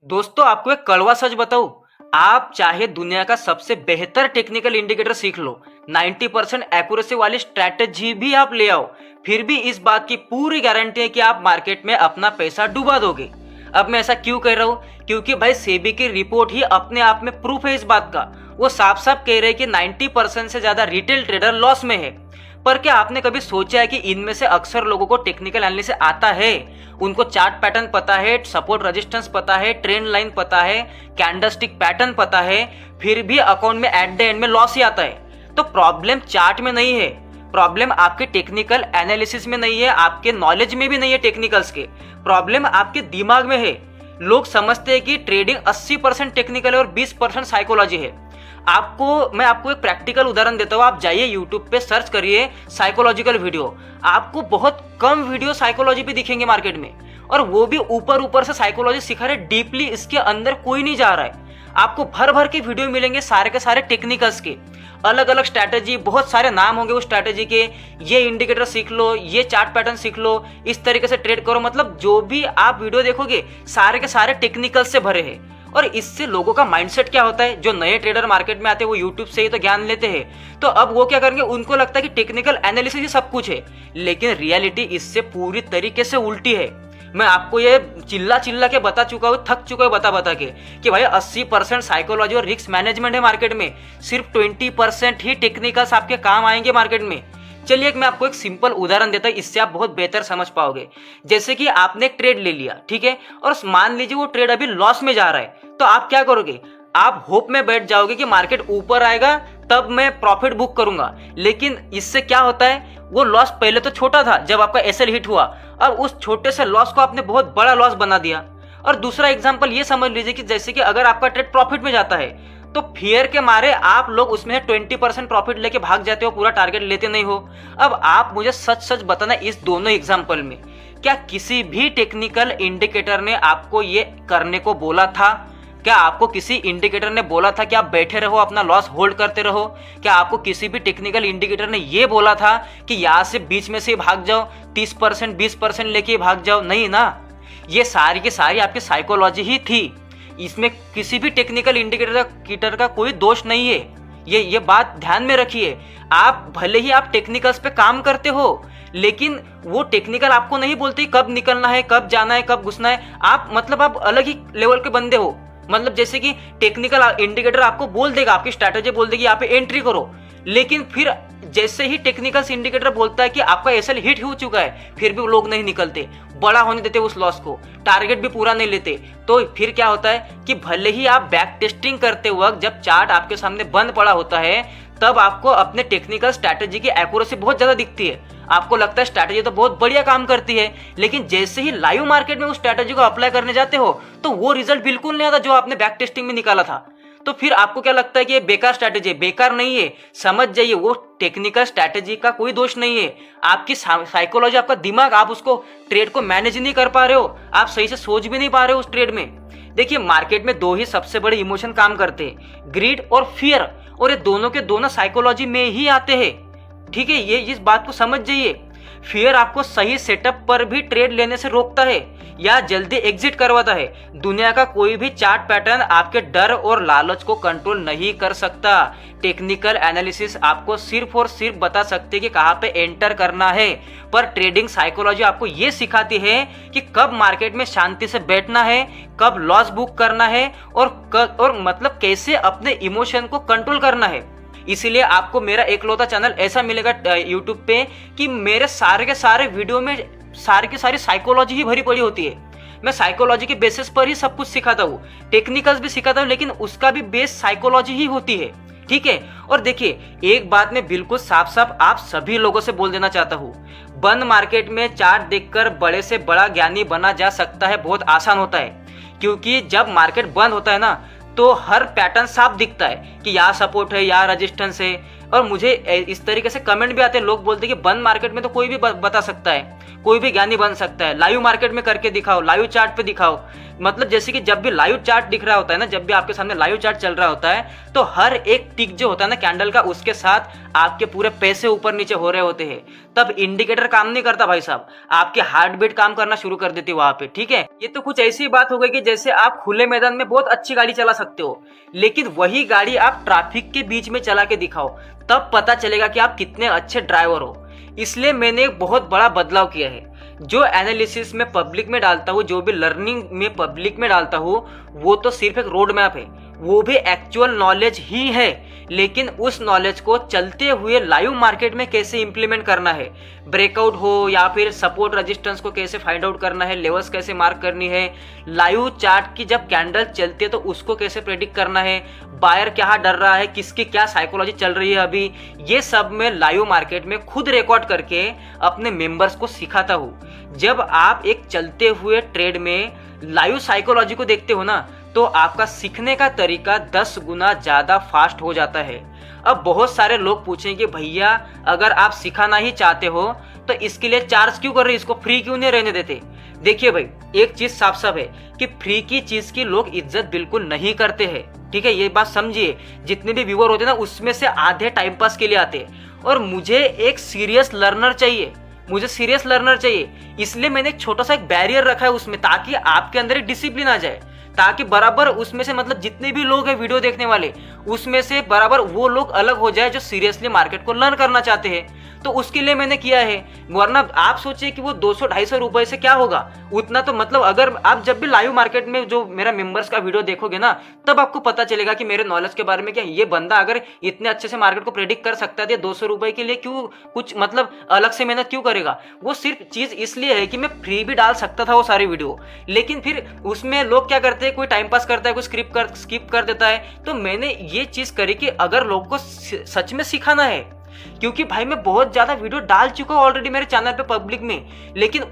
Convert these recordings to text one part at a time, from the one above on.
दोस्तों आपको एक कड़वा सच बताऊं। आप चाहे दुनिया का सबसे बेहतर टेक्निकल इंडिकेटर सीख लो, 90% एक्यूरेसी वाली स्ट्रैटेजी भी आप ले आओ, फिर भी इस बात की पूरी गारंटी है कि आप मार्केट में अपना पैसा डुबा दोगे। अब मैं ऐसा क्यों कह रहा हूं? क्योंकि भाई सेबी की रिपोर्ट ही अपने आप में प्रूफ है इस बात का। वो साफ साफ कह रहे हैं कि 90% से ज्यादा रिटेल ट्रेडर लॉस में है। पर क्या आपने कभी सोचा है कि इनमें से अक्सर लोगों को टेक्निकल एनालिसिस आता है, उनको चार्ट पैटर्न पता है, सपोर्ट रेजिस्टेंस पता है, ट्रेंड लाइन पता है, कैंडलस्टिक पैटर्न पता है, फिर भी अकाउंट में एट द एंड में लॉस ही आता है। तो प्रॉब्लम चार्ट में नहीं है, प्रॉब्लम आपके टेक्निकल एनालिसिस में नहीं है, आपके नॉलेज में भी नहीं है टेक्निकल्स के, प्रॉब्लम आपके दिमाग में है। लोग समझते हैं कि ट्रेडिंग 80% टेक्निकल है और 20% साइकोलॉजी है। मैं आपको एक प्रैक्टिकल उदाहरण देता हूँ। आप जाइए यूट्यूब पे सर्च करिए साइकोलॉजिकल वीडियो, आपको बहुत कम वीडियो साइकोलॉजी पे दिखेंगे मार्केट में, और वो भी ऊपर ऊपर से साइकोलॉजी सिखा रहे, डीपली इसके अंदर कोई नहीं जा रहा है। आपको भर भर के वीडियो मिलेंगे सारे के सारे टेक्निकल्स के, अलग अलग स्ट्रैटेजी, बहुत सारे नाम होंगे उस स्ट्रैटेजी के, ये इंडिकेटर सीख लो, ये चार्ट पैटर्न सीख लो, इस तरीके से ट्रेड करो। मतलब जो भी आप वीडियो देखोगे सारे के सारे टेक्निकल्स से भरे हैं। और इससे लोगों का माइंडसेट क्या होता है, जो नए ट्रेडर मार्केट में आते हैं वो यूट्यूब से ही तो ज्ञान लेते हैं, तो अब वो क्या करेंगे, उनको लगता है कि टेक्निकल एनालिसिस ही सब कुछ है, लेकिन रियलिटी इससे पूरी तरीके से उल्टी है। मैं आपको ये चिल्ला चिल्ला के बता चुका हूँ, थक चुका हूँ बता बता के कि भाई 80% साइकोलॉजी और रिस्क मैनेजमेंट है मार्केट में, सिर्फ 20% ही टेक्निकल्स आपके काम आएंगे मार्केट में। चलिए मैं आपको एक सिंपल उदाहरण देता हूं, इससे आप बहुत बेहतर समझ पाओगे। जैसे कि आपने एक ट्रेड ले लिया, ठीक है, और मान लीजिए वो ट्रेड अभी लॉस में जा रहा है, तो आप क्या करोगे, आप होप में बैठ जाओगे कि मार्केट ऊपर आएगा तब मैं प्रॉफिट बुक करूंगा। लेकिन इससे क्या होता है, वो लॉस पहले तो छोटा था जब आपका एसएल हिट हुआ, अब उस छोटे से लॉस को आपने बहुत बड़ा लॉस बना दिया। और दूसरा एग्जांपल ये समझ लीजिए कि जैसे कि अगर आपका ट्रेड प्रॉफिट में जाता है, तो फियर के मारे आप लोग उसमें 20% प्रॉफिट लेके भाग जाते हो, पूरा टारगेट लेते नहीं हो। अब आप मुझे सच सच बताना, इस दोनों एग्जांपल में क्या किसी भी टेक्निकल इंडिकेटर ने आपको ये करने को बोला था? क्या आपको किसी इंडिकेटर ने बोला था कि आप बैठे रहो, अपना लॉस होल्ड करते रहो? क्या आपको किसी भी टेक्निकल इंडिकेटर ने ये बोला था कि यहां से बीच में से भाग जाओ, 30% 20% लेके भाग जाओ? नहीं ना, ये सारी की सारी आपकी साइकोलॉजी ही थी। इसमें किसी भी टेक्निकल इंडिकेटर का कोई दोष नहीं है, ये बात ध्यान में रखिए। आप भले ही आप टेक्निकल्स पे काम करते हो, लेकिन वो टेक्निकल आपको नहीं बोलते कब निकलना है, कब जाना है, कब घुसना है। आप अलग ही लेवल के बंदे हो। मतलब जैसे कि टेक्निकल इंडिकेटर आपको बोल देगा, आपकी स्ट्रैटेजी बोल देगी यहाँ पे एंट्री करो, लेकिन फिर जैसे ही टेक्निकल इंडिकेटर बोलता है कि आपका एसएल हिट हो चुका है, फिर भी लोग नहीं निकलते, बड़ा होने देते उस लॉस को, टारगेट भी पूरा नहीं लेते। तो फिर क्या होता है कि भले ही आप बैक टेस्टिंग करते वक्त जब चार्ट आपके सामने बंद पड़ा होता है, तब आपको अपने टेक्निकल स्ट्रैटेजी की एक्यूरेसी बहुत ज्यादा दिखती है, आपको लगता है स्ट्रैटेजी तो बहुत बढ़िया काम करती है, लेकिन जैसे ही लाइव मार्केट में उस स्ट्रैटेजी को अप्लाई करने जाते हो तो वो रिजल्ट बिल्कुल नहीं आता जो आपने बैक टेस्टिंग में निकाला था। तो फिर आपको क्या लगता है कि ये बेकार स्ट्रैटेजी है? बेकार नहीं है, समझ जाइए वो टेक्निकल स्ट्रैटेजी का कोई दोष नहीं है, आपकी साइकोलॉजी, आपका दिमाग, आप उसको ट्रेड को मैनेज नहीं कर पा रहे हो, आप सही से सोच भी नहीं पा रहे हो उस ट्रेड में। देखिए मार्केट में दो ही सबसे बड़े इमोशन काम करते हैं, ग्रीड और फियर, और ये दोनों के दोनों साइकोलॉजी में ही आते हैं, ठीक है, ये इस बात को समझ जाइए। फियर आपको सही सेटअप पर भी ट्रेड लेने से रोकता है या जल्दी एग्जिट करवाता है। दुनिया का कोई भी चार्ट पैटर्न आपके डर और लालच को कंट्रोल नहीं कर सकता। टेक्निकल एनालिसिस आपको सिर्फ और सिर्फ बता सकते कि कहां पे एंटर करना है, पर ट्रेडिंग साइकोलॉजी आपको ये सिखाती है कि कब मार्केट में शांति से बैठना है, कब लॉस बुक करना है, और मतलब कैसे अपने इमोशन को कंट्रोल करना है। इसीलिए आपको मेरा एकलौता चैनल ऐसा मिलेगा यूट्यूब पे कि मेरे सारे के सारे वीडियो में सारी की सारी साइकोलॉजी ही भरी पड़ी होती है। मैं साइकोलॉजी के बेसिस पर ही सब कुछ सिखाता हूँ, टेक्निकल्स भी सिखाता हूँ, लेकिन उसका भी बेस साइकोलॉजी ही होती है, ठीक है। और देखिए एक बात मैं बिल्कुल साफ साफ आप सभी लोगों से बोल देना चाहता हूँ, बंद मार्केट में चार्ट देखकर बड़े से बड़ा ज्ञानी बना जा सकता है, बहुत आसान होता है, क्योंकि जब मार्केट बंद होता है ना तो हर पैटर्न साफ दिखता है कि यहाँ सपोर्ट है, यहाँ रेजिस्टेंस है। और मुझे इस तरीके से कमेंट भी आते हैं, लोग बोलते हैं कि बंद मार्केट में तो कोई भी बता सकता है, कोई भी ज्ञानी बन सकता है। लाइव मार्केट में करके दिखाओ, लाइव चार्ट पे दिखाओ। मतलब जैसे कि जब भी लाइव चार्ट दिख रहा होता है ना, जब भी आपके सामने लाइव चार्ट चल रहा होता है, तो हर एक टिक जो होता है ना कैंडल का, उसके साथ आपके पूरे पैसे ऊपर नीचे हो रहे होते हैं। तब इंडिकेटर काम नहीं करता भाई साहब, आपकी हार्ट बीट काम करना शुरू कर देती वहां पे, ठीक है। ये तो कुछ ऐसी बात हो गई कि जैसे आप खुले मैदान में बहुत अच्छी गाड़ी चला सकते हो, लेकिन वही गाड़ी आप ट्रैफिक के बीच में चला के दिखाओ, तब पता चलेगा कि आप कितने अच्छे ड्राइवर हो। इसलिए मैंने एक बहुत बड़ा बदलाव किया है। जो एनालिसिस में पब्लिक में डालता हूँ, जो भी लर्निंग में पब्लिक में डालता हूँ, वो तो सिर्फ एक रोड मैप है, वो भी एक्चुअल नॉलेज ही है। लेकिन उस नॉलेज को चलते हुए लाइव मार्केट में कैसे इंप्लीमेंट करना है, ब्रेकआउट हो या फिर सपोर्ट रेजिस्टेंस को कैसे फाइंड आउट करना है, लेवल्स कैसे मार्क करनी है, लाइव चार्ट की जब कैंडल चलती है तो उसको कैसे प्रेडिक्ट करना है, बायर क्या डर रहा है, किसकी क्या साइकोलॉजी चल रही है अभी, ये सब मैं लाइव मार्केट में खुद रिकॉर्ड करके अपने मेंबर्स को सिखाता हूँ। जब आप एक चलते हुए ट्रेड में लाइव साइकोलॉजी को देखते हो ना, तो आपका सीखने का तरीका 10 गुना ज़्यादा फास्ट हो जाता है। अब बहुत सारे लोग पूछेंगे भैया अगर आप सिखाना ही चाहते हो तो इसके लिए चार्ज क्यों कर रहे हो, इसको फ्री क्यों नहीं रहने देते। देखिए भाई, एक चीज साफ साफ है कि फ्री की चीज की लोग इज्जत बिल्कुल नहीं करते हैं, ठीक है, ये बात समझिए। जितने भी व्यूअर होते हैं ना, उसमें से आधे टाइम पास के लिए आते हैं, और मुझे एक सीरियस लर्नर चाहिए, मुझे सीरियस लर्नर चाहिए। इसलिए मैंने एक छोटा सा एक बैरियर रखा है उसमें, ताकि आपके अंदर एक डिसिप्लिन आ जाए, ताकि बराबर उसमें से मतलब जितने भी लोग हैं वीडियो देखने वाले, उसमें से बराबर वो लोग अलग हो जाए जो सीरियसली मार्केट को लर्न करना चाहते हैं। तो उसके लिए मैंने किया है। वरना आप सोचिए कि वो 200-250 रुपए से क्या होगा, उतना तो मतलब अगर आप जब भी लाइव मार्केट में जो मेरा मेंबर्स का वीडियो देखोगे ना, तब आपको पता चलेगा कि मेरे नॉलेज के बारे में क्या। ये बंदा अगर इतने अच्छे से मार्केट को प्रेडिक्ट कर सकता है, 200 रुपए के लिए क्यों कुछ मतलब अलग से मेहनत क्यों करेगा। वो सिर्फ चीज इसलिए है कि मैं फ्री भी डाल सकता था वो सारी वीडियो, लेकिन फिर उसमें लोग क्या करते हैं, कोई टाइम पास करता है, कोई स्किप कर देता है। तो मैंने ये चीज करी कि अगर लोगों को सच में सिखाना है, क्योंकि भाई मैं बहुत ज्यादा वीडियो डाल चुका हूं ऑलरेडी मेरे चैनल पे पब्लिक में, लेकिन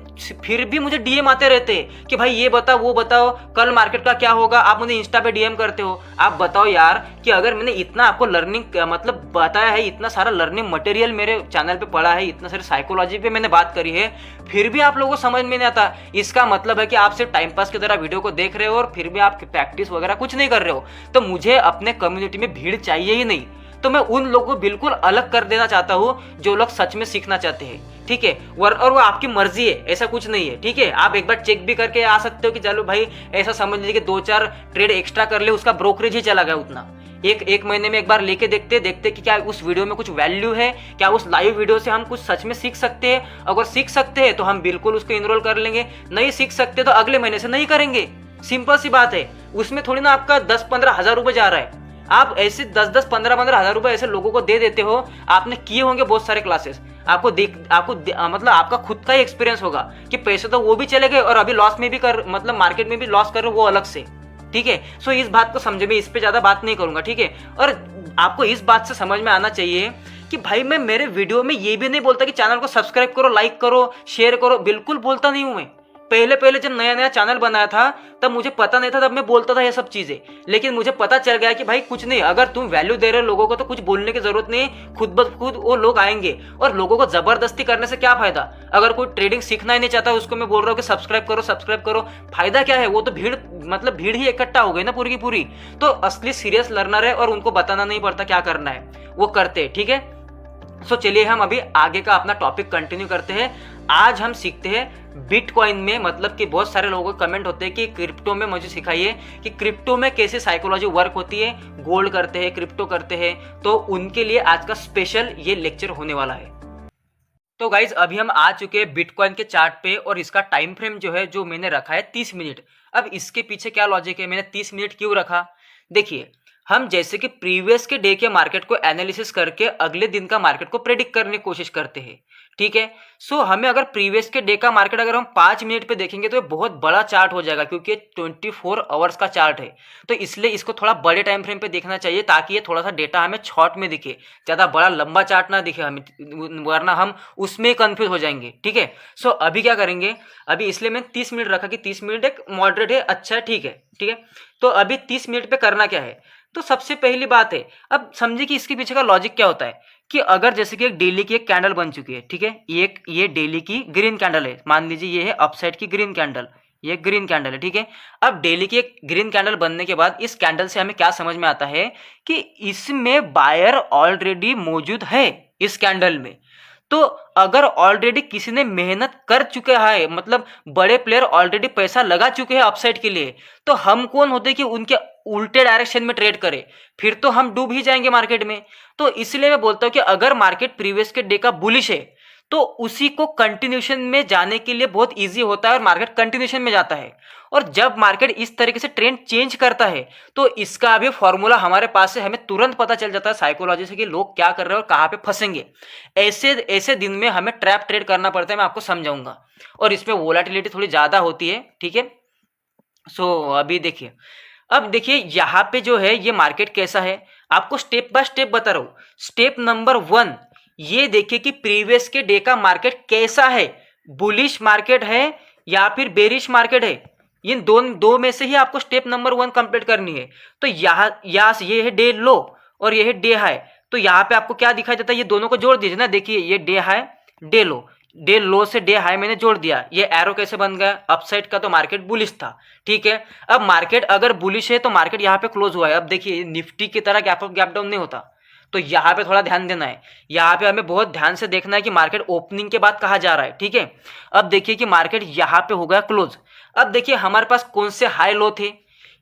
फिर भी मुझे डीएम आते रहते हैं कि भाई ये बताओ वो बताओ, कल मार्केट का क्या होगा। आप मुझे इंस्टा पे डीएम करते हो। आप बताओ यार कि अगर मैंने इतना आपको लर्निंग मतलब बताया है, इतना सारा लर्निंग मटेरियल मेरे चैनल पे पड़ा है, इतना सारी साइकोलॉजी पे मैंने बात करी है, फिर भी आप लोगों को समझ में नहीं आता, इसका मतलब है कि आप सिर्फ टाइम पास की तरह वीडियो को देख रहे हो और फिर भी आप प्रैक्टिस वगैरह कुछ नहीं कर रहे हो। तो मुझे अपने कम्युनिटी में भीड़ चाहिए ही नहीं। तो मैं उन लोगों को बिल्कुल अलग कर देना चाहता हूं जो लोग सच में सीखना चाहते हैं, ठीक है। और वो आपकी मर्जी है, ऐसा कुछ नहीं है, ठीक है। आप एक बार चेक भी करके आ सकते हो कि चलो भाई ऐसा समझ लीजिए कि 2-4 ट्रेड एक्स्ट्रा कर ले, उसका ब्रोकरेज ही चला गया उतना। एक महीने में एक बार लेके देखते कि क्या उस वीडियो में कुछ वैल्यू है, क्या उस लाइव वीडियो से हम कुछ सच में सीख सकते हैं। अगर सीख सकते हैं तो हम बिल्कुल उसको इनरोल कर लेंगे, नहीं सीख सकते तो अगले महीने से नहीं करेंगे। सिंपल सी बात है। उसमें थोड़ी ना आपका 10-15 हजार रुपए जा रहा है। आप ऐसे 10-10, 15-15 हजार रुपए ऐसे लोगों को दे देते हो। आपने किए होंगे बहुत सारे क्लासेस, आपको मतलब आपका खुद का ही एक्सपीरियंस होगा कि पैसे तो वो भी चले गए और अभी लॉस में भी मतलब मार्केट में भी लॉस कर रहे हो वो अलग से, ठीक है। सो इस बात को समझे, मैं इस पे ज्यादा बात नहीं करूंगा, ठीक है। और आपको इस बात से समझ में आना चाहिए कि भाई मैं मेरे वीडियो में ये भी नहीं बोलता कि चैनल को सब्सक्राइब करो, लाइक करो, शेयर करो, बिल्कुल बोलता नहीं हूं मैं। पहले जब नया नया चैनल बनाया था तब मुझे पता नहीं था, तब मैं बोलता था ये सब चीजें। लेकिन मुझे पता चल गया कि भाई कुछ नहीं, अगर तुम वैल्यू दे रहे हो लोगों को तो कुछ बोलने की जरूरत नहीं, खुद ब खुद वो लोग आएंगे। और लोगों को जबरदस्ती करने से क्या फायदा। अगर कोई ट्रेडिंग सीखना ही नहीं चाहता उसको मैं बोल रहा हूँ कि सब्सक्राइब करो, फायदा क्या है। वो तो भीड़ ही इकट्ठा हो गई ना पूरी की पूरी। तो असली सीरियस लर्नर है और उनको बताना नहीं पड़ता क्या करना है, वो करते, ठीक है। सो चलिए हम अभी आगे का अपना टॉपिक कंटिन्यू करते हैं। आज हम सीखते हैं बिटकॉइन में, मतलब कि बहुत सारे लोगों को कमेंट होते हैं कि क्रिप्टो में मुझे सिखाइए कि क्रिप्टो में कैसे साइकोलॉजी वर्क होती है, गोल्ड करते हैं, क्रिप्टो करते हैं। तो उनके लिए आज का स्पेशल ये लेक्चर होने वाला है। तो गाइज अभी हम आ चुके हैं बिटकॉइन के चार्ट पे, और इसका टाइम फ्रेम जो है जो मैंने रखा है 30 मिनट। अब इसके पीछे क्या लॉजिक है, मैंने 30 मिनट क्यों रखा। देखिए, हम जैसे कि प्रीवियस के डे के मार्केट को एनालिसिस करके अगले दिन का मार्केट को प्रेडिक्ट करने की कोशिश करते हैं, ठीक है। सो हमें अगर प्रीवियस के डे का मार्केट अगर हम 5 मिनट पे देखेंगे तो ये बहुत बड़ा चार्ट हो जाएगा, क्योंकि 24 आवर्स का चार्ट है। तो इसलिए इसको थोड़ा बड़े टाइम फ्रेम पे देखना चाहिए, ताकि ये थोड़ा सा डेटा हमें शॉर्ट में दिखे, ज्यादा बड़ा लंबा चार्ट ना दिखे हमें, वरना हम उसमें कंफ्यूज हो जाएंगे, ठीक है। सो अभी क्या करेंगे, अभी इसलिए मैंने 30 मिनट रखा कि 30 मिनट एक मॉडरेट है, अच्छा है, ठीक है, ठीक है। तो अभी 30 मिनट पे करना क्या है, तो सबसे पहली बात है, अब समझिए कि इसके पीछे का लॉजिक क्या होता है कि अगर जैसे कि एक डेली की एक कैंडल बन चुकी है, ठीक है, ये डेली की ग्रीन कैंडल है, मान लीजिए ये है अपसाइड की ग्रीन कैंडल, ये ग्रीन कैंडल है, ठीक है। अब डेली की एक ग्रीन कैंडल बनने के बाद इस कैंडल से हमें क्या समझ में आता है कि इसमें बायर ऑलरेडी मौजूद है इस कैंडल में। तो अगर ऑलरेडी किसी ने मेहनत कर चुके हैं, मतलब बड़े प्लेयर ऑलरेडी पैसा लगा चुके हैं अपसाइड के लिए, तो हम कौन होते कि उनके उल्टे डायरेक्शन में ट्रेड करें, फिर तो हम डूब ही जाएंगे मार्केट में। तो इसलिए मैं बोलता हूं कि अगर मार्केट प्रीवियस के डे का बुलिश है तो उसी को कंटिन्यूशन में जाने के लिए बहुत इजी होता है और मार्केट कंटिन्यूशन में जाता है। और जब मार्केट इस तरीके से ट्रेंड चेंज करता है तो इसका भी फॉर्मूला हमारे पास है, हमें तुरंत पता चल जाता है साइकोलॉजी से कि लोग क्या कर रहे हैं और कहाँ पे फंसेंगे। ऐसे ऐसे दिन में हमें ट्रैप ट्रेड करना पड़ता है, मैं आपको समझाऊंगा, और इसमें वोलेटिलिटी थोड़ी ज्यादा होती है, ठीक है। सो अभी देखिए, अब देखिए यहाँ पे जो है ये मार्केट कैसा है, आपको स्टेप बाय स्टेप बता रहा हूं। स्टेप नंबर 1, ये देखिए कि प्रीवियस के डे का मार्केट कैसा है, बुलिश मार्केट है या फिर बेरिश मार्केट है। इन दो में से ही आपको स्टेप नंबर 1 कंप्लीट करनी है। तो यहाँ से ये है डे लो और ये है डे हाई, तो यहाँ पे आपको क्या दिखाई देता है, ये दोनों को जोड़ दीजिए ना। देखिए ये डे हाई डे लो से डे हाई मैंने जोड़ दिया, ये एरो कैसे बन गया, अपसाइड का तो मार्केट बुलिश था, ठीक है। अब मार्केट अगर बुलिश है तो मार्केट यहाँ पे क्लोज हुआ है। अब देखिए निफ्टी की तरह गैप अप गैप डाउन नहीं होता, तो यहाँ पे थोड़ा ध्यान देना है, यहाँ पे हमें बहुत ध्यान से देखना है कि मार्केट ओपनिंग के बाद कहाँ जा रहा है, ठीक है। अब देखिए कि मार्केट यहाँ पे हो गया क्लोज। अब देखिए हमारे पास कौन से हाई लो थे,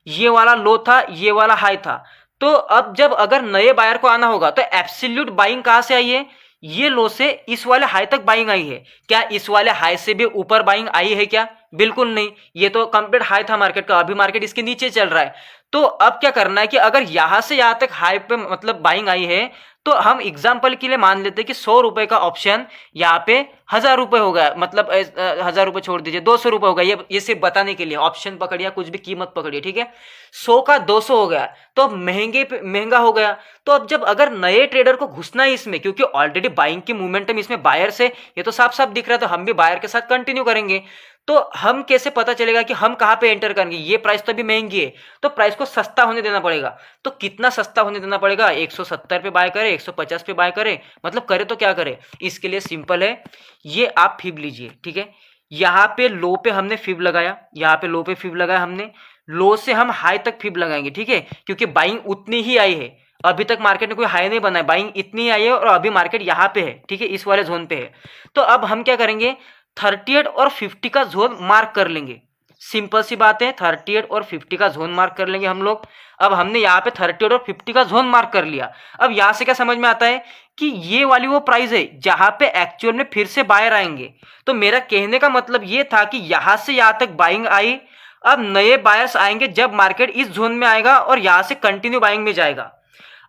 ये वाला लो था, ये वाला हाई था। तो अब जब अगर नए बायर को आना होगा तो एब्सोल्यूट बाइंग कहां से आई है, ये लो से इस वाले हाई तक बाइंग आई है। क्या इस वाले हाई से भी ऊपर बाइंग आई है क्या, बिल्कुल नहीं, ये तो कंप्लीट हाई था मार्केट का, अभी मार्केट इसके नीचे चल रहा है। तो अब क्या करना है कि अगर यहां से यहां तक हाई पे मतलब बाइंग आई है तो हम एग्जांपल के लिए मान लेते हैं कि 100 रुपए का ऑप्शन यहाँ पे 1000 रुपए हो गया, मतलब 1000 रुपए छोड़ दीजिए 200 रुपए हो गया, ये सिर्फ बताने के लिए ऑप्शन पकड़िए, कुछ भी कीमत पकड़िए, ठीक है। 100 का 200 हो गया, तो अब महंगा हो गया। तो अब जब अगर नए ट्रेडर को घुसना है इसमें, क्योंकि ऑलरेडी बाइंग की मूवमेंटम इसमें बायर से ये तो साफ साफ दिख रहा है, तो हम भी बायर के साथ कंटिन्यू करेंगे। तो हम कैसे पता चलेगा कि हम कहां पे एंटर करेंगे, ये प्राइस तो अभी महंगी है, तो प्राइस को सस्ता होने देना पड़ेगा। तो कितना सस्ता होने देना पड़ेगा, 170 पे बाय करे, 150 पे बाय करे, मतलब करे तो क्या करे, इसके लिए सिंपल है, ये आप फिब लीजिए, ठीक है। यहाँ पे लो पे हमने फिब लगाया, यहाँ पे लो पे फिब लगाया हमने, लो से हम हाई तक फिब लगाएंगे, ठीक है, क्योंकि बाइंग उतनी ही आई है, अभी तक मार्केट में कोई हाई नहीं बना है, बाइंग इतनी आई है और अभी मार्केट यहाँ पे है, ठीक है, इस वाले जोन पे है। तो अब हम क्या करेंगे, 38 और 50 का जोन मार्क कर लेंगे, सिंपल सी बात है, 38 और 50 का जोन मार्क कर लेंगे हम लोग। अब हमने यहाँ पे 38 और 50 का जोन मार्क कर लिया। अब यहाँ से क्या समझ में आता है कि ये वाली वो प्राइस है जहां पे एक्चुअल में फिर से बायर आएंगे। तो मेरा कहने का मतलब ये था कि यहां से यहां तक बाइंग आई, अब नए बायर्स आएंगे जब मार्केट इस जोन में आएगा और यहां से कंटिन्यू बाइंग में जाएगा।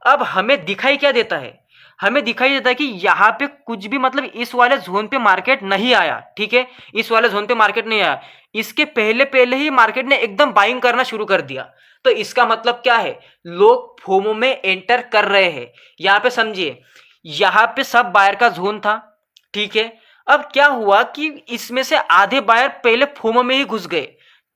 अब हमें दिखाई क्या देता है, हमें दिखाई देता है कि यहाँ पे कुछ भी मतलब इस वाले जोन पे मार्केट नहीं आया, ठीक है, इस वाले जोन पे मार्केट नहीं आया, इसके पहले पहले ही मार्केट ने एकदम बाइंग करना शुरू कर दिया। तो इसका मतलब क्या है, लोग फोमो में एंटर कर रहे हैं। यहाँ पे समझिए, यहाँ पे सब बायर का जोन था, ठीक है। अब क्या हुआ कि इसमें से आधे बायर पहले फोमो में ही घुस गए।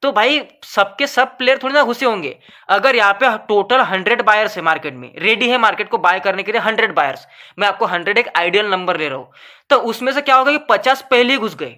तो भाई सबके सब प्लेयर थोड़ी ना घुसे होंगे। अगर यहाँ पे टोटल 100 बायर्स है मार्केट में, रेडी है मार्केट को बाय करने के लिए 100 बायर्स, मैं आपको 100 एक आइडियल नंबर ले रहा हूं, तो उसमें से क्या होगा कि 50 पहले ही घुस गए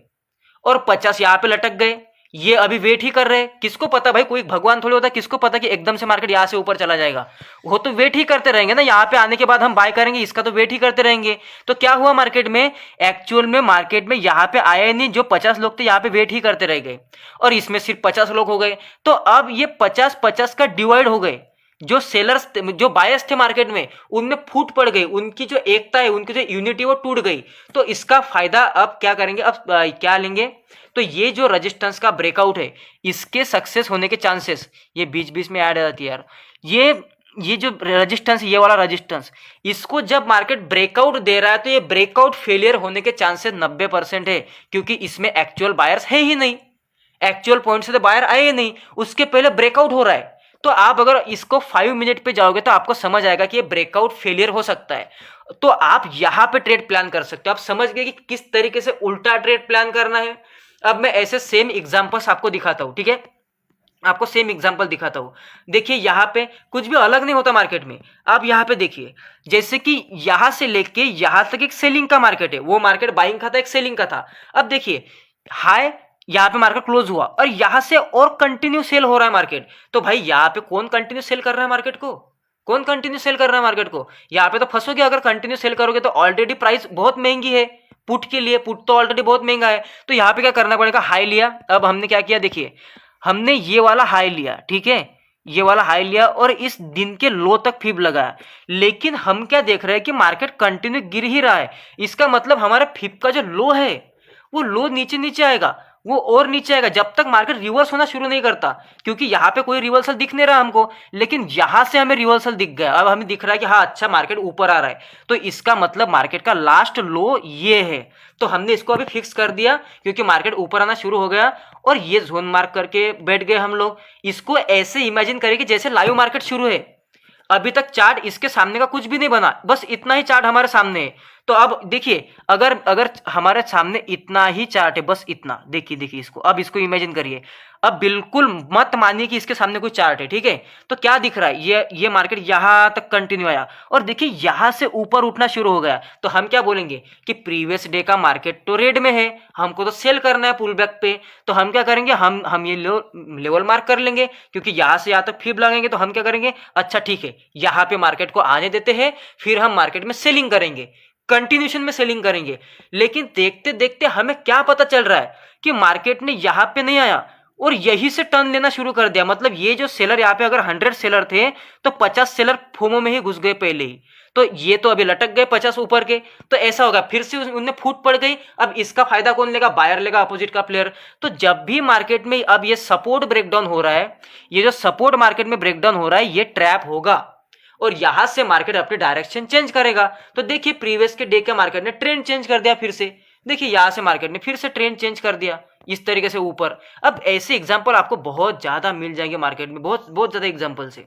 और 50 यहाँ पे लटक गए, ये अभी वेट ही कर रहे हैं। किसको पता भाई, कोई भगवान थोड़ी होता है, किसको पता कि एकदम से मार्केट यहाँ से ऊपर चला जाएगा, वो तो वेट ही करते रहेंगे ना, यहाँ पे आने के बाद हम बाय करेंगे, इसका तो वेट ही करते रहेंगे। तो क्या हुआ मार्केट में, एक्चुअल में मार्केट में यहाँ पे आया नहीं, जो 50 लोग थे यहाँ पे वेट ही करते रह गए और इसमें सिर्फ 50 लोग हो गए। तो अब ये 50-50 का डिवाइड हो गए, जो सेलर्स जो बायर्स थे मार्केट में उनमें फूट पड़ गई, उनकी जो एकता है, उनकी जो यूनिटी वो टूट गई। तो इसका फायदा अब क्या करेंगे, अब क्या लेंगे, तो ये जो रेजिस्टेंस का ब्रेकआउट है इसके सक्सेस होने के चांसेस, ये बीच बीच में ऐड हो जाती है यार, ये जो रेजिस्टेंस, ये वाला रेजिस्टेंस, इसको जब मार्केट ब्रेकआउट दे रहा है तो ये ब्रेकआउट फेलियर होने के चांसेस 90% है, क्योंकि इसमें एक्चुअल बायर्स है ही नहीं, एक्चुअल पॉइंट से तो बायर आए ही नहीं, उसके पहले ब्रेकआउट हो रहा है। तो आप अगर इसको 5 मिनट पे जाओगे तो आपको समझ आएगा कि ये ब्रेकआउट फेलियर हो सकता है। तो आप यहां पे ट्रेड प्लान कर सकते हो। आप समझ गए कि किस तरीके से उल्टा ट्रेड प्लान करना है। अब मैं ऐसे सेम एग्जांपल्स आपको दिखाता हूं, ठीक है। आपको सेम एग्जांपल दिखाता हूँ। देखिए यहाँ पे कुछ भी अलग नहीं होता मार्केट में। आप यहाँ पे देखिए, जैसे कि यहाँ से लेके यहाँ तक एक सेलिंग का मार्केट है, वो मार्केट बाइंग का था, एक सेलिंग का था। अब देखिए हाई, यहाँ पे मार्केट क्लोज हुआ और यहाँ से और कंटिन्यू सेल हो रहा है मार्केट। तो भाई यहाँ पे कौन कंटिन्यू सेल कर रहा है मार्केट को? कौन कंटिन्यू सेल कर रहा है मार्केट को? यहाँ पे तो फंसोगे अगर कंटिन्यू सेल करोगे, तो ऑलरेडी प्राइस बहुत महंगी है पुट के लिए, पुट तो ऑलरेडी बहुत महंगा है। तो यहाँ पे क्या करना पड़ेगा, हाई लिया। अब हमने क्या किया, देखिए हमने ये वाला हाई लिया, ठीक है, ये वाला हाई लिया और इस दिन के लो तक फिब लगाया। लेकिन हम क्या देख रहे हैं कि मार्केट कंटिन्यू गिर ही रहा है। इसका मतलब हमारे फिब का जो लो है वो लो नीचे नीचे आएगा, वो और नीचे आएगा जब तक मार्केट रिवर्स होना शुरू नहीं करता। क्योंकि यहाँ पे कोई रिवर्सल दिख नहीं रहा हमको, लेकिन यहाँ से हमें रिवर्सल दिख गया। अब हमें दिख रहा है कि हाँ अच्छा मार्केट ऊपर आ रहा है, तो इसका मतलब मार्केट का लास्ट लो ये है। तो हमने इसको अभी फिक्स कर दिया क्योंकि मार्केट ऊपर आना शुरू हो गया और ये जोन मार्क करके बैठ गए हम लोग। इसको ऐसे इमेजिन करें कि जैसे लाइव मार्केट शुरू है, अभी तक चार्ट इसके सामने का कुछ भी नहीं बना, बस इतना ही चार्ट हमारे सामने है। तो अब देखिए अगर अगर हमारे सामने इतना ही चार्ट है, बस इतना, देखिए देखिए इसको, अब इसको इमेजिन करिए। अब बिल्कुल मत मानिए कि इसके सामने कोई चार्ट है, ठीक है। तो क्या दिख रहा है, ये मार्केट यहां तक कंटिन्यू आया और देखिए यहां से ऊपर उठना शुरू हो गया। तो हम क्या बोलेंगे कि प्रीवियस डे का मार्केट तो रेड में है, हमको तो सेल करना है पुल बैक पे। तो हम क्या करेंगे, हम ये लेवल मार्क कर लेंगे क्योंकि यहां से यहां तक फिब लगेंगे। तो हम क्या करेंगे, अच्छा ठीक है यहां पे मार्केट को आने देते हैं, फिर हम मार्केट में सेलिंग करेंगे, कंटिन्यूशन में सेलिंग करेंगे। लेकिन देखते देखते हमें क्या पता चल रहा है कि मार्केट ने यहां पे नहीं आया और यही से टर्न लेना शुरू कर दिया। मतलब ये जो सेलर यहाँ पे अगर 100 सेलर थे तो 50 सेलर फोमो में ही घुस गए पहले ही। तो ये तो अभी लटक गए 50 ऊपर के। तो ऐसा होगा, फिर से उनने फूट पड़ गई। अब इसका फायदा कौन लेगा, बायर लेगा, अपोजिट का प्लेयर। तो जब भी मार्केट में अब ये सपोर्ट ब्रेकडाउन हो रहा है, ये जो सपोर्ट मार्केट में ब्रेकडाउन हो रहा है, ये ट्रैप होगा और यहां से मार्केट अपनी डायरेक्शन चेंज करेगा। तो देखिए प्रीवियस के डे के मार्केट ने ट्रेंड चेंज कर दिया फिर से। देखिए यहां से मार्केट ने फिर से ट्रेंड चेंज कर दिया इस तरीके से ऊपर। अब ऐसे एग्जांपल आपको बहुत ज्यादा मिल जाएंगे मार्केट में, बहुत बहुत ज्यादा एग्जांपल से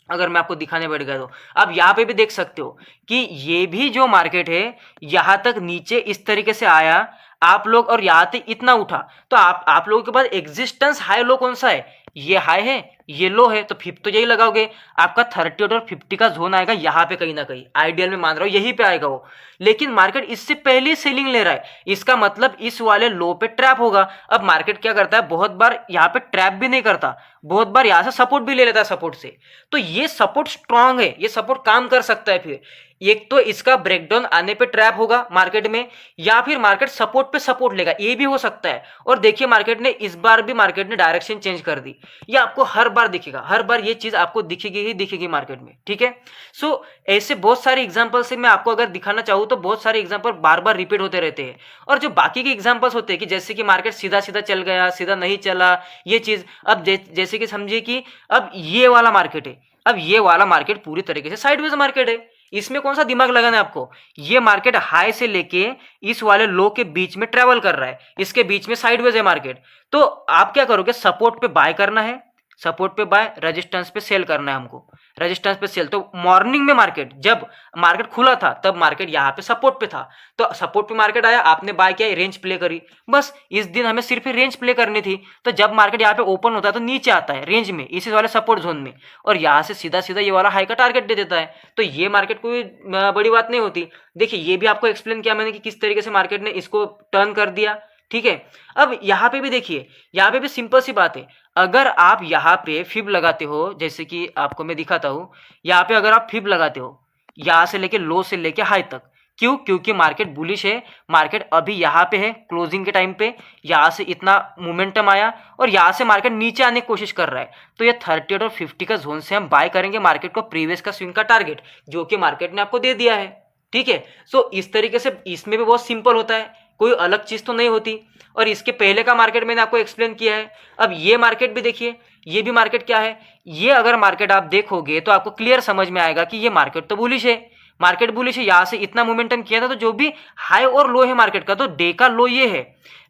अगर मैं आपको दिखाने बैठ गया तो। अब यहाँ पे भी देख सकते हो कि ये भी जो मार्केट है यहां तक नीचे इस तरीके से आया आप लोग और यहां तक इतना उठा। तो आप लोगों के पास एग्जिस्टेंस हाई लो कौन सा है, ये हाई है ये लो है, तो 50 तो यही लगाओगे। आपका 30 और 50 का जोन आएगा यहाँ पे कहीं ना कहीं, आइडियल में मान रहा हूँ यहीं पे आएगा वो। लेकिन मार्केट इससे पहले सेलिंग ले रहा है, इसका मतलब इस वाले लो पे ट्रैप होगा। अब मार्केट क्या करता है, बहुत बार यहाँ पे ट्रैप भी नहीं करता, बहुत बार यहाँ से सपोर्ट भी ले लेता है सपोर्ट से। तो ये सपोर्ट स्ट्रांग है, ये सपोर्ट काम कर सकता है। फिर एक तो इसका ब्रेकडाउन आने पे ट्रैप होगा मार्केट में, या फिर मार्केट सपोर्ट पे सपोर्ट लेगा, ये भी हो सकता है। और देखिए मार्केट ने इस बार भी मार्केट ने डायरेक्शन चेंज कर दी। ये आपको हर बार दिखेगा, हर बार ये चीज आपको दिखेगी ही दिखेगी मार्केट में, ठीक है। सो ऐसे बहुत सारे एग्जांपल से मैं आपको अगर दिखाना चाहूँ तो बहुत सारे एग्जांपल बार बार रिपीट होते रहते हैं। और जो बाकी के एग्जांपल्स होते हैं कि जैसे कि मार्केट सीधा सीधा चल गया, सीधा नहीं चला, ये चीज। अब जैसे कि समझिए कि अब ये वाला मार्केट है, अब ये वाला मार्केट पूरी तरीके से साइडवेज मार्केट है, इसमें कौन सा दिमाग लगाना है आपको। ये मार्केट हाई से लेके इस वाले लो के बीच में ट्रेवल कर रहा है, इसके बीच में साइडवेज है मार्केट। तो आप क्या करोगे, सपोर्ट पे बाय करना है, सपोर्ट पे बाय, रेजिस्टेंस पे सेल करना है हमको, रेजिस्टेंस पे सेल। तो मॉर्निंग में मार्केट जब मार्केट खुला था तब मार्केट यहाँ पे सपोर्ट पे था, तो सपोर्ट पे मार्केट आया, आपने बाय किया, रेंज प्ले करी, बस इस दिन हमें सिर्फ रेंज प्ले करनी थी। तो जब मार्केट यहाँ पे ओपन होता है तो नीचे आता है रेंज में, इसी वाले सपोर्ट जोन में, और यहाँ से सीधा सीधा ये वाला हाई का टारगेट दे देता है। तो ये मार्केट कोई बड़ी बात नहीं होती। देखिए ये भी आपको एक्सप्लेन किया मैंने कि किस तरीके से मार्केट ने इसको टर्न कर दिया, ठीक है। अब यहाँ पे भी देखिए, यहाँ पे भी सिंपल सी बात है, अगर आप यहाँ पे फिब लगाते हो, जैसे कि आपको मैं दिखाता हूँ, यहाँ पे अगर आप फिब लगाते हो यहाँ से लेके लो से लेके हाई तक, क्यों, क्योंकि मार्केट बुलिश है, मार्केट अभी यहाँ पे है क्लोजिंग के टाइम पे, यहाँ से इतना मोमेंटम आया और यहाँ से मार्केट नीचे आने की कोशिश कर रहा है। तो ये 30 और 50 का जोन से हम बाय करेंगे मार्केट को, प्रीवियस का स्विंग का टारगेट जो कि मार्केट ने आपको दे दिया है, ठीक है। सो इस तरीके से इसमें भी बहुत सिंपल होता है, कोई अलग चीज तो नहीं होती। और इसके पहले का मार्केट मैंने आपको एक्सप्लेन किया है। अब ये मार्केट भी देखिए, ये भी मार्केट क्या है, ये अगर मार्केट आप देखोगे तो आपको क्लियर समझ में आएगा कि ये मार्केट तो बुलिश है, मार्केट बुलिश है। यहाँ से इतना मोमेंटम किया था, तो जो भी हाई और लो है मार्केट का, तो डे का लो ये है,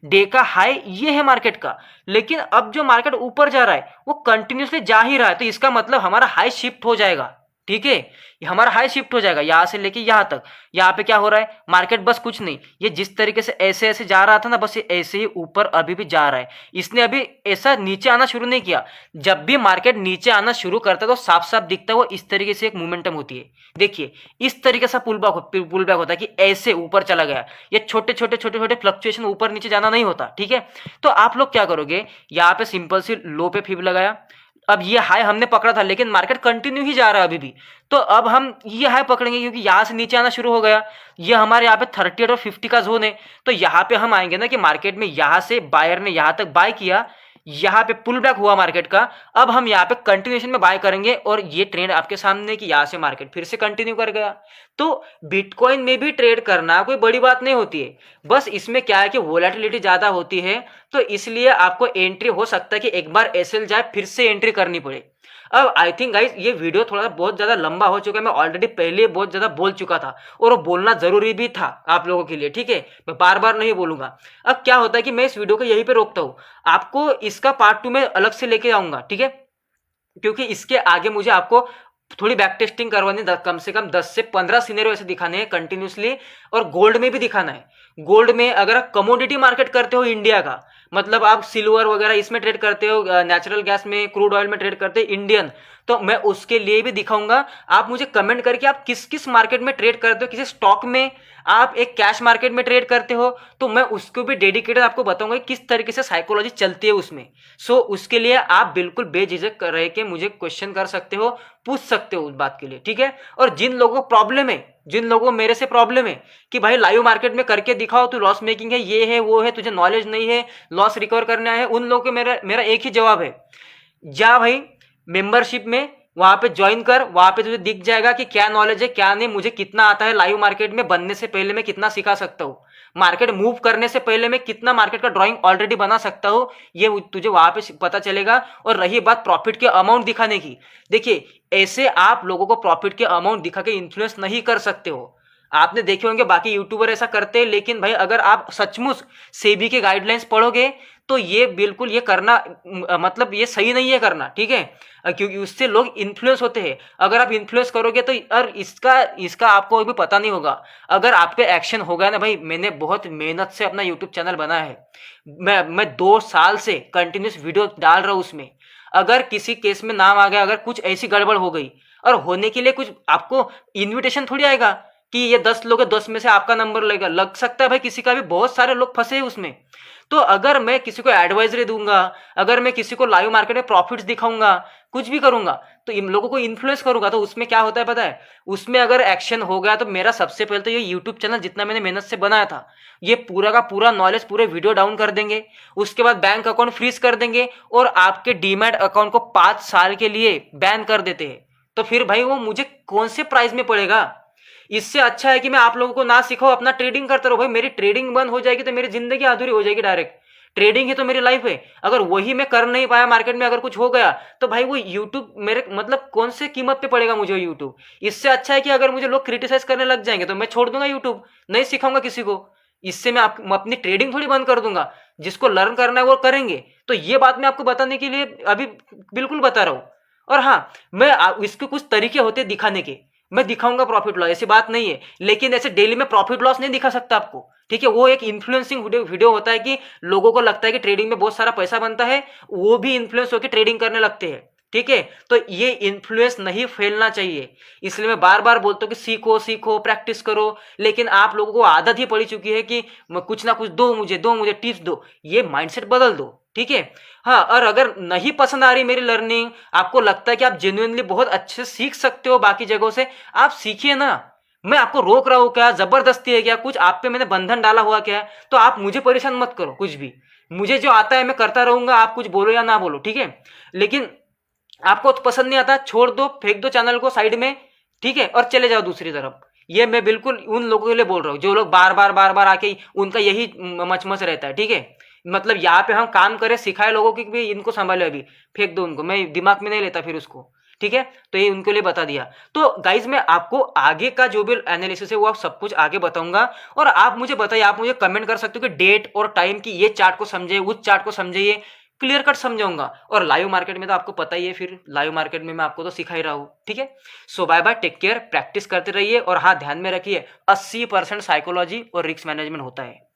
डे का हाई ये है मार्केट का। लेकिन अब जो मार्केट ऊपर जा रहा है वो कंटिन्यूसली जा ही रहा है, तो इसका मतलब हमारा हाई शिफ्ट हो जाएगा, ठीक है, ये हमारा हाई शिफ्ट हो जाएगा यहाँ से लेके यहाँ तक। यहाँ पे क्या हो रहा है, मार्केट बस कुछ नहीं, ये जिस तरीके से ऐसे ऐसे जा रहा था ना, बस ये ऐसे ही ऊपर अभी भी जा रहा है। इसने अभी ऐसा नीचे आना शुरू नहीं किया। जब भी मार्केट नीचे आना शुरू करता है तो साफ साफ दिखता है वो इस तरीके से एक मोमेंटम होती है। देखिए इस तरीके से पुल बैक होता है कि ऐसे ऊपर चला गया। ये छोटे छोटे छोटे छोटे फ्लक्चुएशन ऊपर नीचे जाना नहीं होता, ठीक है। तो आप लोग क्या करोगे, यहाँ पे सिंपल सी लो पे फिब लगाया। अब ये हाई हमने पकड़ा था लेकिन मार्केट कंटिन्यू ही जा रहा है अभी भी, तो अब हम ये हाई पकड़ेंगे क्योंकि यहाँ से नीचे आना शुरू हो गया। ये हमारे यहाँ पे 30 और 50 का जोन है। तो यहाँ पे हम आएंगे ना कि मार्केट में यहाँ से बायर ने यहाँ तक बाय किया, यहाँ पे पुल बैक हुआ मार्केट का। अब हम यहाँ पे कंटिन्यूएशन में बाय करेंगे और ये ट्रेंड आपके सामने कि यहाँ से मार्केट फिर से कंटिन्यू कर गया। तो बिटकॉइन में भी ट्रेड करना कोई बड़ी बात नहीं होती है, बस इसमें क्या है कि वोलेटिलिटी ज्यादा होती है, तो इसलिए आपको एंट्री हो सकता है कि एक बार एसएल जाए फिर से एंट्री करनी पड़े। अब आई थिंक गाइस ये वीडियो थोड़ा बहुत ज्यादा लंबा हो चुका है, मैं ऑलरेडी पहले बहुत ज्यादा बोल चुका था और वो बोलना जरूरी भी था आप लोगों के लिए, ठीक है, मैं बार बार नहीं बोलूंगा। अब क्या होता है कि मैं इस वीडियो को यहीं पे रोकता हूँ, आपको इसका पार्ट 2 में अलग से लेके आऊंगा, ठीक है, क्योंकि इसके आगे मुझे आपको थोड़ी बैक टेस्टिंग करवानी, कम से कम 10 से 15 सिनेरियो ऐसे दिखाने हैं कंटिन्यूसली, और गोल्ड में भी दिखाना है। गोल्ड में अगर आप कमोडिटी मार्केट करते हो इंडिया का, मतलब आप सिल्वर वगैरह इसमें ट्रेड करते हो, नेचुरल गैस में, क्रूड ऑयल में ट्रेड करते हो इंडियन, तो मैं उसके लिए भी दिखाऊंगा। आप मुझे कमेंट करके आप किस किस मार्केट में ट्रेड करते हो, किसी स्टॉक में, आप एक कैश मार्केट में ट्रेड करते हो, तो मैं उसको भी डेडिकेटेड आपको बताऊंगा किस तरीके से साइकोलॉजी चलती है उसमें। सो उसके लिए आप बिल्कुल बेझिझक रह के मुझे क्वेश्चन कर सकते हो, पूछ सकते हो उस बात के लिए, ठीक है। और जिन लोगों को प्रॉब्लम है, जिन लोगों को मेरे से प्रॉब्लम है कि भाई लाइव मार्केट में करके दिखाओ, तू लॉस मेकिंग है, ये है वो है, तुझे नॉलेज नहीं है, लॉस रिकवर करना है, उन लोगों को मेरा एक ही जवाब है, जा भाई मेंबरशिप में वहां पे ज्वाइन कर, वहां पे तुझे दिख जाएगा कि क्या नॉलेज है क्या नहीं, मुझे कितना आता है लाइव मार्केट में बनने से पहले मैं कितना सिखा सकता हूँ, मार्केट मूव करने से पहले मैं कितना मार्केट का ड्राइंग ऑलरेडी बना सकता हूँ, ये तुझे वहां पे पता चलेगा। और रही बात प्रॉफिट के अमाउंट दिखाने की, देखिए ऐसे आप लोगों को प्रॉफिट के अमाउंट दिखा के इन्फ्लुएंस नहीं कर सकते हो। आपने देखे होंगे बाकी यूट्यूबर ऐसा करते हैं, लेकिन भाई अगर आप सचमुच सेबी के गाइडलाइंस पढ़ोगे तो ये बिल्कुल ये करना मतलब ये सही नहीं है करना, ठीक है, क्योंकि उससे लोग इन्फ्लुएंस होते हैं। अगर आप इन्फ्लुएंस करोगे तो और इसका आपको अभी पता नहीं होगा, अगर आप पे एक्शन होगा ना भाई, मैंने बहुत मेहनत से अपना यूट्यूब चैनल बनाया है, मैं 2 साल से कंटिन्यूस वीडियो डाल रहा हूँ उसमें। अगर किसी केस में नाम आ गया, अगर कुछ ऐसी गड़बड़ हो गई, और होने के लिए कुछ आपको इन्विटेशन थोड़ी आएगा कि ये 10 लोग है, 10 में से आपका नंबर लगेगा, लग सकता है भाई किसी का भी, बहुत सारे लोग फंसे हैं उसमें। तो अगर मैं किसी को एडवाइजरी दूंगा, अगर मैं किसी को लाइव मार्केट में प्रॉफिट्स दिखाऊंगा, कुछ भी करूंगा, तो इन लोगों को इन्फ्लुएंस करूंगा, तो उसमें क्या होता है पता है, उसमें अगर एक्शन हो गया तो मेरा सबसे पहले तो ये यूट्यूब चैनल जितना मैंने मेहनत से बनाया था, ये पूरा का पूरा नॉलेज, पूरे वीडियो डाउन कर देंगे। उसके बाद बैंक अकाउंट फ्रीज कर देंगे और आपके डीमैट अकाउंट को 5 साल के लिए बैन कर देते हैं। तो फिर भाई वो मुझे कौन से प्राइस में पड़ेगा। इससे अच्छा है कि मैं आप लोगों को ना सिखाऊं, अपना ट्रेडिंग करता रहो। भाई मेरी ट्रेडिंग बंद हो जाएगी तो मेरी जिंदगी अधूरी हो जाएगी डायरेक्ट। ट्रेडिंग ही तो मेरी लाइफ है, अगर वही मैं कर नहीं पाया, मार्केट में अगर कुछ हो गया, तो भाई वो यूट्यूब मेरे मतलब कौन से कीमत पे पड़ेगा मुझे यूट्यूब। इससे अच्छा है कि अगर मुझे लोग क्रिटिसाइज करने लग जाएंगे तो मैं छोड़ दूंगा यूट्यूब, नहीं सिखाऊंगा किसी को। इससे मैं अपनी ट्रेडिंग थोड़ी बंद कर दूंगा, जिसको लर्न करना है वो करेंगे। तो ये बात मैं आपको बताने के लिए अभी बिल्कुल बता रहा हूं। और हाँ, मैं इसके कुछ तरीके होते हैं दिखाने के, मैं दिखाऊंगा प्रॉफिट लॉस, ऐसी बात नहीं है, लेकिन ऐसे डेली में प्रॉफिट लॉस नहीं दिखा सकता आपको, ठीक है। वो एक इन्फ्लुएंसिंग वीडियो होता है कि लोगों को लगता है कि ट्रेडिंग में बहुत सारा पैसा बनता है, वो भी इन्फ्लुएंस होकर ट्रेडिंग करने लगते हैं, ठीक है। तो ये इन्फ्लुएंस नहीं फैलना चाहिए, इसलिए मैं बार बार बोलता हूँ कि सीखो सीखो, प्रैक्टिस करो। लेकिन आप लोगों को आदत ही पड़ी चुकी है कि कुछ ना कुछ दो मुझे टिप्स दो, ये माइंडसेट बदल दो, ठीक है। हाँ, और अगर नहीं पसंद आ रही मेरी लर्निंग, आपको लगता है कि आप जेन्युइनली बहुत अच्छे से सीख सकते हो बाकी जगहों से, आप सीखिए ना। मैं आपको रोक रहा हूं क्या, जबरदस्ती है क्या, कुछ आप पे मैंने बंधन डाला हुआ क्या है? तो आप मुझे परेशान मत करो, कुछ भी मुझे जो आता है मैं करता रहूंगा, आप कुछ बोलो या ना बोलो, ठीक है। लेकिन आपको तो पसंद नहीं आता, छोड़ दो, फेंक दो चैनल को साइड में, ठीक है, और चले जाओ दूसरी तरफ। ये मैं बिल्कुल उन लोगों के लिए बोल रहा हूँ जो लोग बार बार आके उनका यही मचमच रहता है, ठीक है। मतलब यहाँ पे हम काम करें, सिखाए लोगों की भी, इनको संभालो, अभी फेंक दो उनको, मैं दिमाग में नहीं लेता फिर उसको, ठीक है। तो ये उनके लिए बता दिया। तो गाइज मैं आपको आगे का जो भी एनालिसिस है वो आप सब कुछ आगे बताऊंगा। और आप मुझे बताइए, आप मुझे कमेंट कर सकते हो कि डेट और टाइम की, ये चार्ट को समझे, उस चार्ट को समझिए, क्लियर कट समझाऊंगा। और लाइव मार्केट में तो आपको पता ही है, फिर लाइव मार्केट में मैं आपको तो सिखा ही रहा हूँ। ठीक है, so bye bye, take care, practice करते रहिए। और हाँ, ध्यान में रखिए 80% साइकोलॉजी और रिस्क मैनेजमेंट होता है।